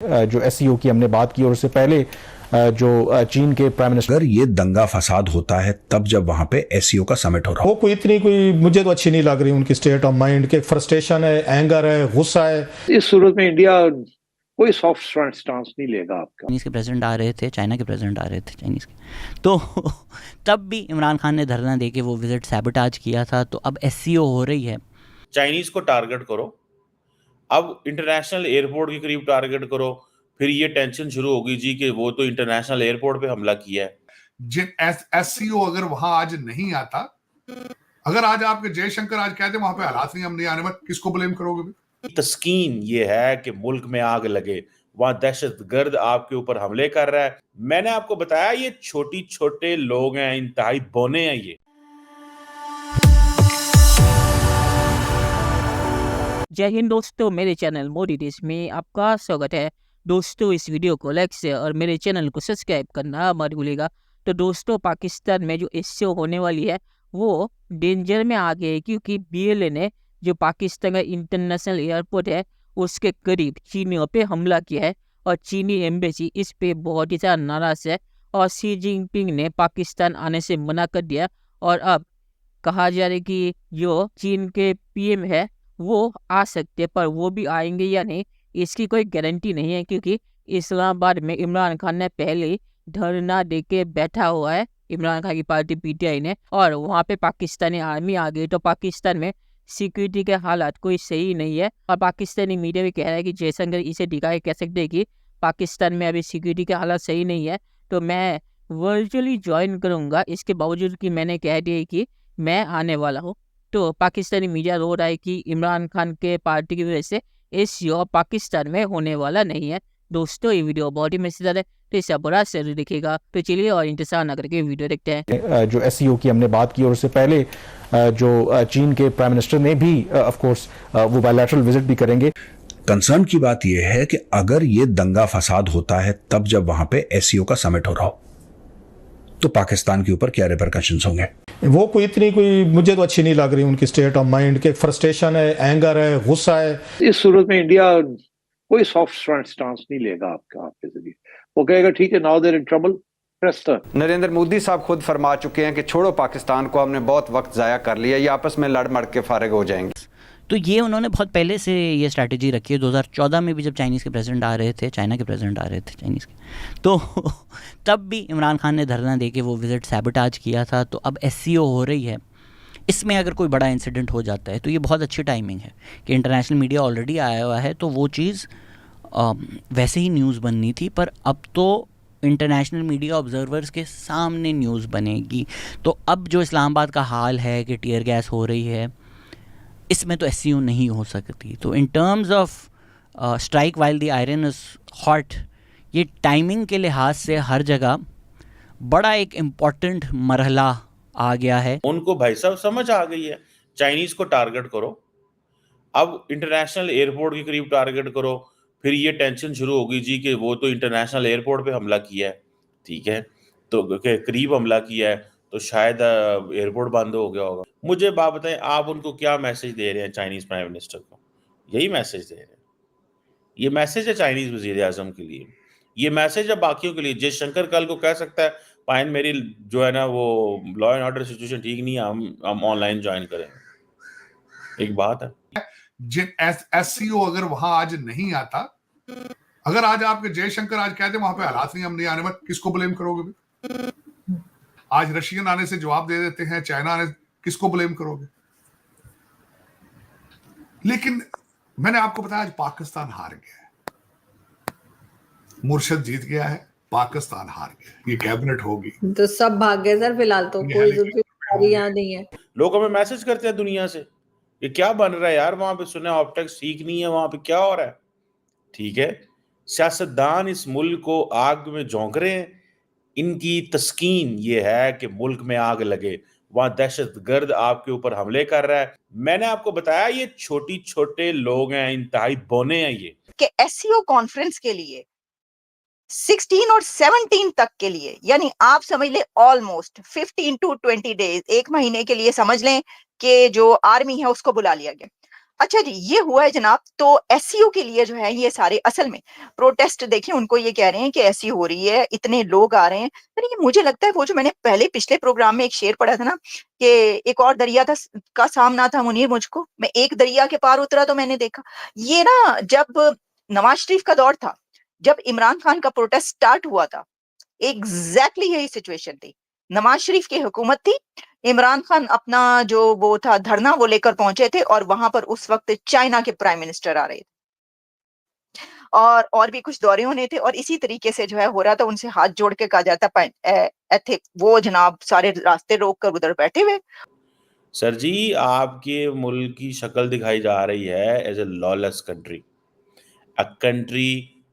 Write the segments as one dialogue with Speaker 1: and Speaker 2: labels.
Speaker 1: जो एससीओ की हमने बात की और उससे पहले जो चीन के प्राइम मिनिस्टर,
Speaker 2: अगर ये दंगा फसाद होता है तब जब वहां पे एससीओ का समिट हो रहा हो,
Speaker 3: वो कोई मुझे तो अच्छी नहीं लग रही उनकी स्टेट ऑफ माइंड के। फ्रस्ट्रेशन है, एंगर है, गुस्सा है।
Speaker 4: इस सूरत में इंडिया कोई सॉफ्ट स्टांस नहीं लेगा आपका।
Speaker 5: चाइनीज़ के प्रेसिडेंट आ रहे थे, चाइना के प्रेसिडेंट आ रहे थे चाइनीज़ के, तो तब भी इमरान खान ने धरना दे के वो विजिट सैबोटाज किया था। तो अब एससीओ हो रही है,
Speaker 6: चाइनीज को टारगेट करो, अब इंटरनेशनल एयरपोर्ट के करीब टारगेट करो, फिर ये टेंशन शुरू होगी जी कि वो तो इंटरनेशनल एयरपोर्ट पे हमला किया है।
Speaker 7: जिन एससीओ अगर वहां आज नहीं आता, अगर आज आपके जयशंकर आज कहते वहां पे हालात नहीं, हम नहीं आने में, किसको ब्लेम करोगे?
Speaker 6: तस्कीन ये है कि मुल्क में आग लगे, वहां दहशतगर्द आपके ऊपर हमले कर रहा है। मैंने आपको बताया ये छोटे लोग हैं, इंतहाई बौने हैं ये।
Speaker 8: जय हिंद दोस्तों, मेरे चैनल मोदी देश में आपका स्वागत है। दोस्तों, इस वीडियो को लाइक शेयर और मेरे चैनल को सब्सक्राइब करना मत भूलिएगा। तो दोस्तों, पाकिस्तान में जो एससीओ होने वाली है वो डेंजर में आ गई है, क्योंकि बीएलए ने जो पाकिस्तान का इंटरनेशनल एयरपोर्ट है उसके करीब चीनियों पे हमला किया है और चीनी एम्बेसी इस पे बहुत ही ज़्यादा नाराज है और शी जिनपिंग ने पाकिस्तान आने से मना कर दिया। और अब कहा जा रहा है कि जो चीन के पीएम है वो आ सकते हैं, पर वो भी आएंगे या नहीं इसकी कोई गारंटी नहीं है, क्योंकि इस्लामाबाद में इमरान खान ने पहले धरना दे के बैठा हुआ है, इमरान खान की पार्टी पीटीआई ने, और वहाँ पे पाकिस्तानी आर्मी आ गई। तो पाकिस्तान में सिक्योरिटी के हालात कोई सही नहीं है और पाकिस्तानी मीडिया भी कह रहा है कि जयशंकर इसे दिखा के कह सकते हैं कि पाकिस्तान में अभी सिक्योरिटी के हालात सही नहीं है, तो मैं वर्चुअली ज्वाइन करूँगा, इसके बावजूद कि मैंने कह दिया कि मैं आने वाला हूँ। तो पाकिस्तानी मीडिया रो रहा है कि इमरान खान के पार्टी की वजह से एससीओ पाकिस्तान में होने वाला नहीं है। दोस्तों, ये वीडियो बहुत ही मजेदार है, तो इसे बुरा जरूर दिखेगा। तो चलिए और इंतजार न करके वीडियो देखते हैं।
Speaker 1: जो एससीओ की हमने बात की और उससे पहले जो चीन के प्राइम मिनिस्टर ने भी ऑफ कोर्स वो बायलैटरल विजिट भी करेंगे।
Speaker 2: कंसर्न की बात यह है कि अगर ये दंगा फसाद होता है तब जब वहां पे एससीओ का समिट हो रहा हो, तो पाकिस्तान के ऊपर क्या रिपरकशंस होंगे?
Speaker 3: वो कोई मुझे तो अच्छी नहीं लग रही उनकी स्टेट ऑफ माइंड के। फ्रस्ट्रेशन है, एंगर है, गुस्सा है।
Speaker 4: इस सूरत में इंडिया कोई सॉफ्ट स्टांस नहीं लेगा आपके जरिए। वो कहेगा ठीक है, now they're in trouble, press the.
Speaker 9: Narendra Modi साहब खुद फरमा चुके हैं कि छोड़ो पाकिस्तान को, हमने बहुत वक्त जाया कर लिया, ये आपस में लड़ मड़ के फारिग हो जाएंगे।
Speaker 5: तो ये उन्होंने बहुत पहले से ये स्ट्रैटेजी रखी है। 2014 में भी जब चाइनीज़ के प्रेसिडेंट आ रहे थे, चाइना के प्रेसिडेंट आ रहे थे चाइनीज़ के, तो तब भी इमरान खान ने धरना दे के वो विजिट सैबोटाज किया था। तो अब एससीओ हो रही है, इसमें अगर कोई बड़ा इंसिडेंट हो जाता है तो ये बहुत अच्छी टाइमिंग है कि इंटरनेशनल मीडिया ऑलरेडी आया हुआ है, तो वो चीज़ वैसे ही न्यूज़ बननी थी, पर अब तो इंटरनेशनल मीडिया ऑब्जर्वर्स के सामने न्यूज़ बनेगी। तो अब जो इस्लामाबाद का हाल है कि टीयर गैस हो रही है, इसमें तो एससीओ नहीं हो सकती। तो in terms of strike while the iron is hot, ये टाइमिंग के लिहाज से हर जगह बड़ा एक इम्पॉर्टेंट मरहला आ गया है।
Speaker 6: उनको भाई साहब समझ आ गई है, चाइनीज को टारगेट करो, अब इंटरनेशनल एयरपोर्ट के करीब टारगेट करो, फिर ये टेंशन शुरू होगी जी कि वो तो इंटरनेशनल एयरपोर्ट पे हमला किया है, ठीक है, तो करीब हमला किया है तो शायद एयरपोर्ट बंद हो गया होगा। मुझे बात बताएं, आप उनको क्या मैसेज दे रहे हैं चाइनीज प्राइम मिनिस्टर को? यही मैसेज दे रहे हैं। ये मैसेज है चाइनीज वजीर आजम के लिए, ये मैसेज है बाकियों के लिए। जयशंकर कल को कह सकता है पाइन मेरी जो है ना वो लॉ एंड ऑर्डर सिचुएशन ठीक नहीं है, हम ऑनलाइन ज्वाइन करें। एक बात है,
Speaker 7: जिन एससीओ अगर वहां आज नहीं आता, अगर आज आपके जयशंकर आज कहते वहां पे हालात नहीं, हम नहीं आने में, किसको ब्लेम करोगे? आज रशियन आने से जवाब दे देते हैं, चाइना आने, किसको ब्लेम करोगे? लेकिन मैंने आपको बताया आज पाकिस्तान हार गया है, मुर्शद जीत गया है, पाकिस्तान हार गया, ये कैबिनेट होगी
Speaker 10: तो सब भाग गए सर। फिलहाल तो कोई जिम्मेदारी यहाँ नहीं है।
Speaker 6: लोग हमें मैसेज करते हैं दुनिया से, ये क्या बन रहा है यार वहां पे, सुने ऑप्टिक्स ठीक नहीं है, वहां पे क्या हो रहा है? ठीक है, सियासतदान इस मुल्क को आग में झोंक रहे हैं, इनकी तस्कीन ये है कि मुल्क में आग लगे, वहां दहशतगर्द आपके ऊपर हमले कर रहा है। मैंने आपको बताया ये छोटे लोग हैं, इंतहाई बौने हैं ये।
Speaker 11: कि एससीओ कॉन्फ्रेंस के लिए 16 और 17 तक के लिए, यानी आप समझ लें ऑलमोस्ट 15 to 20 डेज, एक महीने के लिए समझ लें कि जो आर्मी है उसको बुला लिया गया। अच्छा जी, ये हुआ है जनाब। तो एससीओ के लिए जो है ये सारे असल में प्रोटेस्ट देखिए, उनको ये कह रहे हैं कि ऐसी हो रही है, इतने लोग आ रहे हैं। पर ये मुझे लगता है वो जो मैंने पहले पिछले प्रोग्राम में एक शेर पढ़ा था ना कि एक और दरिया था का सामना था मुनीर मुझको, मैं एक दरिया के पार उतरा तो मैंने देखा। ये ना जब नवाज शरीफ का दौर था, जब इमरान खान का प्रोटेस्ट स्टार्ट हुआ था, एग्जैक्टली यही सिचुएशन थी। नवाज शरीफ की हुकूमत थी, इमरान खान अपना जो वो था धरना वो लेकर पहुंचे थे, और वहां पर उस वक्त चाइना के प्राइम मिनिस्टर आ रहे थे, और भी कुछ दौरे होने थे, और इसी तरीके से जो है हो रहा था। उनसे हाथ जोड़ के कहा जाता थे वो जनाब सारे रास्ते रोक कर उधर बैठे हुए।
Speaker 6: सर जी, आपके मुल्क की शक्ल दिखाई जा रही है as a lawless country, a country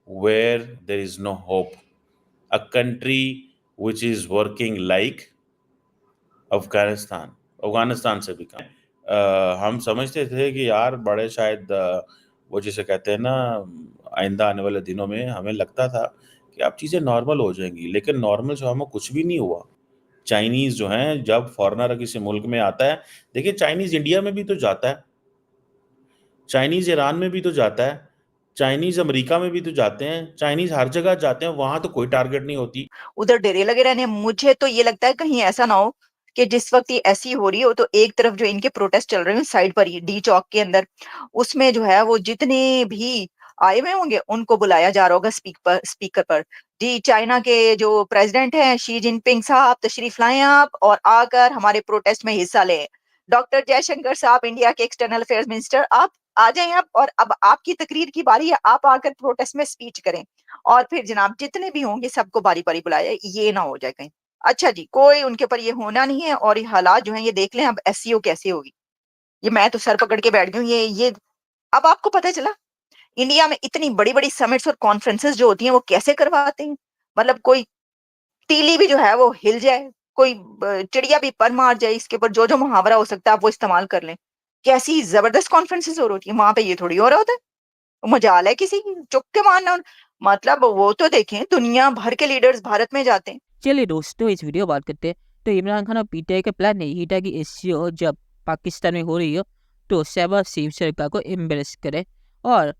Speaker 6: where there is no hope, a country which is working like Afghanistan से भी कम। हम समझते थे कि यार बड़े शायद वो जिसे कहते हैं ना, आइंदा आने वाले दिनों में हमें लगता था कि अब चीज़ें नॉर्मल हो जाएंगी, लेकिन नॉर्मल जो हमें कुछ भी नहीं हुआ। चाइनीज़ जो हैं, जब फॉरेनर किसी मुल्क में आता है, देखिए चाइनीज़ इंडिया में भी तो जाता है, चाइनीज़ ईरान में भी तो जाता है, चाइनीज़ अमेरिका में भी तो जाते हैं, चाइनीज़ हर जगह जाते हैं, वहाँ तो कोई टारगेट नहीं होती।
Speaker 11: उधर डेरे लगे रहने हैं। मुझे तो ये लगता है कहीं ऐसा ना हो कि जिस वक्त ये ऐसी हो रही हो तो एक तरफ जो इनके प्रोटेस्ट चल रहे हैं साइड पर ही डी चौक के अंदर, उसमें जो है वो जितने भी आए हुए होंगे उनको बुलाया जा रहा होगा स्पीकर पर। जी, चाइना के जो प्रेसिडेंट हैं शी जिनपिंग साहब, तशरीफ लाएं आप और आकर हमारे प्रोटेस्ट में हिस्सा लें। डॉक्टर जयशंकर साहब, इंडिया के एक्सटर्नल अफेयर्स मिनिस्टर, आप आ जाएं आप, और अब आपकी तकरीर की बारी है, आप आकर प्रोटेस्ट में स्पीच करें। और फिर जनाब जितने भी होंगे सबको बारी-बारी बुलाया, ये ना हो जाए कहीं। अच्छा जी, कोई उनके ऊपर ये होना नहीं है, और ये हालात जो हैं ये देख लें अब एससीओ कैसे होगी। ये मैं तो सर पकड़ के बैठ गई हूँ। ये अब आपको पता चला इंडिया में इतनी बड़ी-बड़ी समिट्स और कॉन्फ्रेंसेस जो होती हैं वो कैसे करवाते हैं। मतलब कोई तीली भी जो है वो हिल जाए, कोई चिड़िया भी पर मार जाए, इसके ऊपर जो-जो मुहावरा हो सकता है आप वो इस्तेमाल कर लें। कैसी ज़बरदस्त कॉन्फ्रेंसेस हो रही हैं, वहाँ पे ये थोड़ी हो रहा होता है। मजाल है किसी की चुप के मारना। मतलब वो तो देखें दुनिया भर के लीडर्स भारत में जाते हैं।
Speaker 8: चलिए दोस्तों, इस वीडियो बात करते हैं। तो इमरान खान और पीटीआई का प्लान यही था कि एससीओ जब पाकिस्तान में हो रही हो तो शहबाज शरीफ सरकार को एम्बेरस करे, और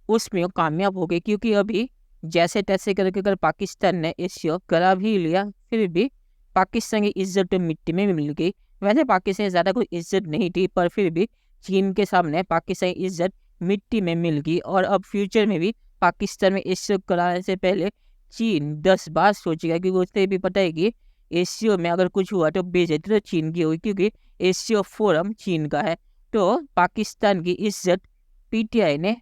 Speaker 8: उसमें वो कामयाब हो गए, क्योंकि अभी जैसे तैसे करके अगर पाकिस्तान ने एससीओ करा भी लिया, फिर भी पाकिस्तान की इज्जत तो मिट्टी में मिल गई। वैसे पाकिस्तान की ज़्यादा कोई इज्जत नहीं थी, पर फिर भी चीन के सामने पाकिस्तान की इज्जत मिट्टी में मिल गई। और अब फ्यूचर में भी पाकिस्तान में एससीओ कराने से पहले चीन 10 बार सोचेगा, क्योंकि उसे भी पता है कि एससीओ में अगर कुछ हुआ तो बेइज्जती तो चीन की होगी, क्योंकि एससीओ फोरम चीन का है। तो पाकिस्तान की इज्जत पीटीआई ने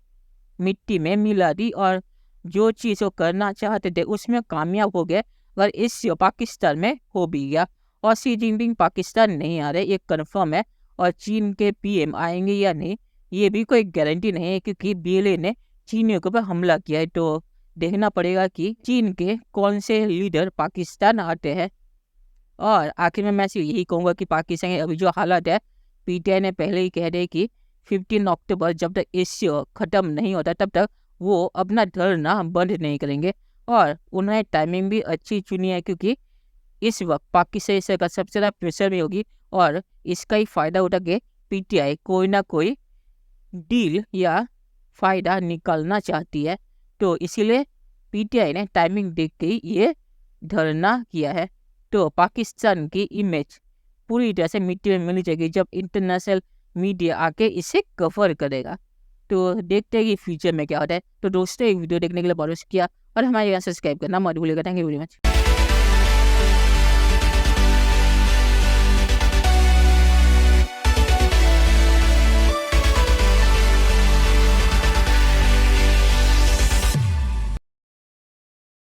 Speaker 8: मिट्टी में मिला दी, और जो चीज़ वो करना चाहते थे उसमें कामयाब हो गए, पर एससीओ पाकिस्तान में हो भी गया। और शी जिनपिंग पाकिस्तान नहीं आ रहे, ये कन्फर्म है। और चीन के पीएम आएंगे या नहीं ये भी कोई गारंटी नहीं है, क्योंकि बीएलए ने चीनियों के ऊपर हमला किया है। तो देखना पड़ेगा कि चीन के कौन से लीडर पाकिस्तान आते हैं। और आखिर में मैं सिर्फ यही कहूँगा कि पाकिस्तान के अभी जो हालात है, पीटीआई ने पहले ही कह दिया कि 15 अक्टूबर जब तक एससीओ ख़त्म नहीं होता तब तक वो अपना धरना बंद नहीं करेंगे। और उन्होंने टाइमिंग भी अच्छी चुनी है, क्योंकि इस वक्त पाकिस्तान सरकार सबसे ज़्यादा प्रेशर में होगी, और इसका ही फ़ायदा उठा के पीटीआई कोई ना कोई डील या फ़ायदा निकालना चाहती है। तो इसीलिए पीटीआई ने टाइमिंग देख के ही ये धरना किया है। तो पाकिस्तान की इमेज पूरी तरह से मिट्टी में मिल जाएगी जब इंटरनेशनल मीडिया आके इसे कवर करेगा। तो देखते हैं कि फ्यूचर में क्या होता है। तो दोस्तों, एक वीडियो देखने के लिए बहुत शुक्रिया, और हमारे यहाँ सब्सक्राइब करना मत भूलिएगा। Thank you very much.